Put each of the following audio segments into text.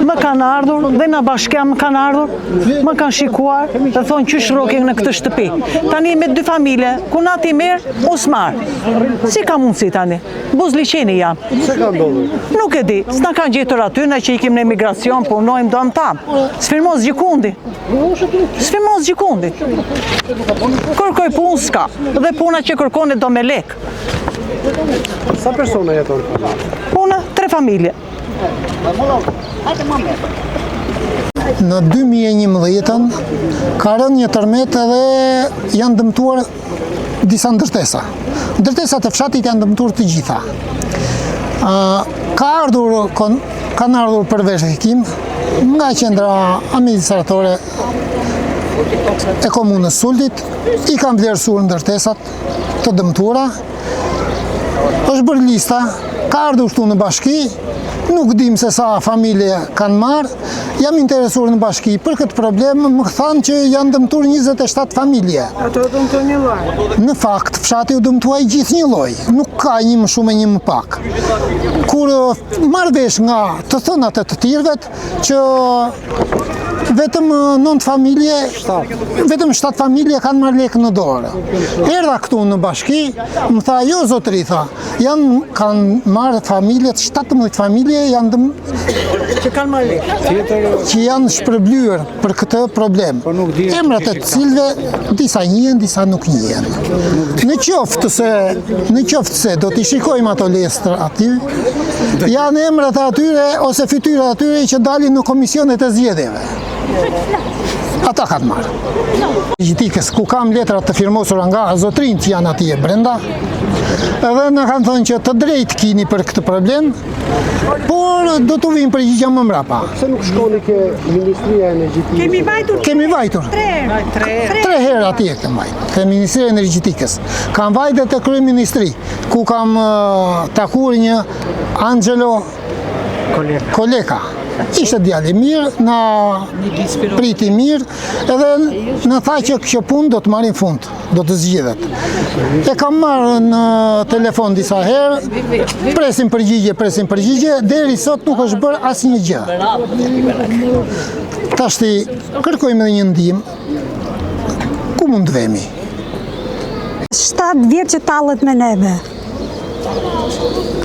Më kanë ardhur dhe na bashkia më kanë ardhur, më kanë shikuar dhe thonë qysh rokin në këtë shtëpi. Tani me 2 familje, ku na ti mirë, us marë. Si ka mundësi tani? Buzliqeni jam. Se ka ndodhur? Nuk e di, s'na kanë gjetur aty, na që ikim në emigracion, punojmë do në tamë. Sfirmos gjikundi. Sfirmos gjikundi. Kërkoj punë s'ka, dhe puna që kërkoni do me lek. Sa persona jeton? Puna, 3 familje. Në 2011 ka rënë një tërmet dhe janë dëmtuar disa ndërtesa. Ndërtesat e fshatit janë dëmtuar të gjitha. Kanë ardhur për verifikim nga qendra administratore e komunës Sultit, i kanë vlerësuar ndërtesat të dëmtuara. Është bërë lista, ka ardhur këtu në bashki. Nuk dim se sa familje kanë marrë, jam interesuar në bashki për këtë problem, më thanë që janë dëmtuar 27 familje. Ato dëmtuar një lloj? Në fakt, fshati u dëmtuaj gjithë një lloj, nuk ka një më shumë e një më pak. Kur marrë vesh nga të thënat e të tjerëvet që vetëm 9 familje, vetëm 7 familje kanë marrë lekë në dorë. Erdha këtu në bashki, më tha, jo zotëri, tha, kanë marrë familjet, 17 familje që kanë marrë lekë, që janë shpërblyer për këtë problem. Emrat e të cilëve disa njihen, disa nuk njihen. Në qoftë se do t'i shikojmë ato lestra aty, janë emrat e atyre ose fytyrat e atyre që dalin në komisionet e zgjedhjeve. Ata kanë marrë. Energjitikës, ku kam letrat të firmosura nga zotrinj që janë atje brenda, edhe në kanë thënë që të drejtë kini për këtë problem, por do të vinë përgjigja më mrapa. Se nuk shkoni ke Ministria Energjitikës? Kemi vajtur. 3 herë atje kemi vajtur, ke Ministria Energjitikës. Kam vajtur te Kryeministri, ku kam takuar një Angelo Koleka. Ishte djali mirë, na priti mirë, edhe në tha që kjo punë do të marrin fund, do të zgjidhet. E kam marrë në telefon disa herë, presim përgjigje, deri sot nuk është bërë asnjë gjë. Tashti kërkojmë edhe një ndihmë, ku mund të vemi? 7 vjet që tallet me neve.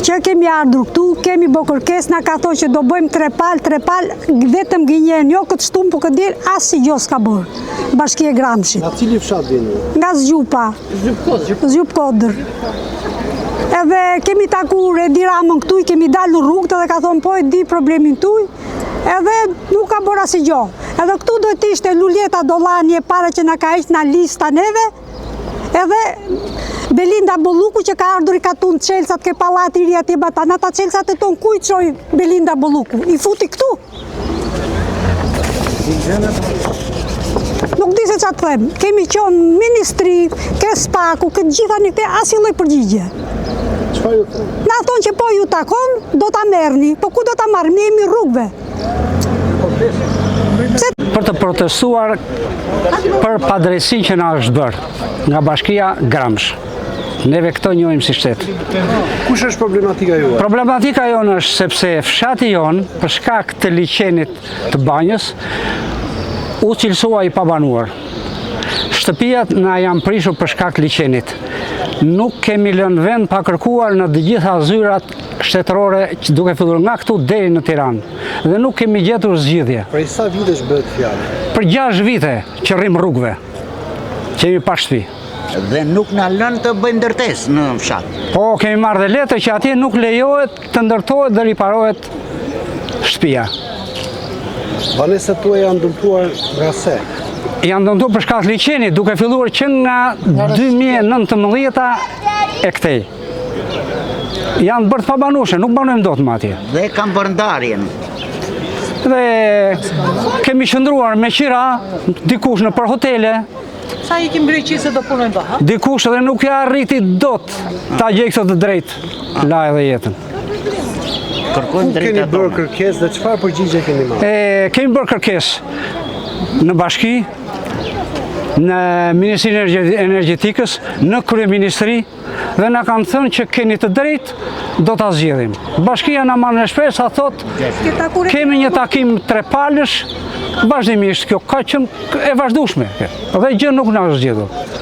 Që kemi ardhur këtu, kemi bë kërkesë, na ka thonë që do bëjmë 3 palë, vetëm gënjen, jo këtë shtumë, po këtë del, asë gjë s'ka bërë. Bashkia e Gramshit. Nga cili fshat vini? Nga Zgjupa. Zgjupkodër. Edhe kemi takuar Edi Ramën këtu, kemi dalë në rrugë, edhe ka thonë po e di problemin tuj, edhe nuk ka bërë asë gjë. Edhe këtu do të ishte Luljeta Dollani e para që na ka heqë na lista neve, edhe Belinda Bolluku që ka ardhur i ka tunë Çelsat ke pallati i ri atje batan, ata Çelsat e ton ku i çoi Belinda Bolluku? I futi këtu. Nuk di se çfarë të them. Kemi qenë ministri, ke spaku, këtë gjitha një këte asnjë lloj përgjigje. Çfarë ju thonë? Na thonë që po ju takon, do ta merrni. Po ku do ta marrim? Ne jemi rrugëve. Për të protestuar për padrejësinë që na është bërë nga Bashkia Gramsh. Neve këto njohim si shtet. Kush është problematika juaj? Problematika jonë është sepse fshati jonë, për shkak të liçenit të banjës, u cilësua i pabanuar. Shtëpijat na janë prishur për shkak të liçenit. Nuk kemi lënë vend pa kërkuar në të gjitha zyrat shtetërore duke filluar nga këtu deri në Tiranë. Dhe nuk kemi gjetur zgjidhje. Prej sa vitesh bëhet fjalë? Për 6 vite që rrim rrugëve, që jemi pa shtëpi. Dhe nuk na lënë të bëjmë ndërtesë në fshat. Po, kemi marrë dhe letër që atje nuk lejohet të ndërtohet dhe riparohet shtëpia. Banesat tuaja janë dëmtuar nga se? Janë dëmtuar për shkak të liçenit, duke filluar që nga 2019 e këtej. Janë bërë të pabanueshme, nuk banojmë dot më atje. Dhe kam bërë ndarjen. Dhe kemi qëndruar me qira, dikush në për hotele. Sa ikim Greqi se do punojmë baha? Dikush edhe nuk ja arriti dot ta gjej këtë të drejtë lajë dhe jetën. Kërkojmë Keni drejtat bërë tona. kërkesë dhe çfarë përgjigje keni marrë? Kemi bërë kërkesë në bashki, në Ministrinë Energjetikës, në Kryeministri, dhe na kanë thënë që keni të drejtë, do ta zgjidhim. Bashkia na marrë në shpresë, sa thotë, kemi një takim 3 palësh, vazhdimisht kjo ka qenë e vazhdueshme dhe gjë nuk na është zgjedhur.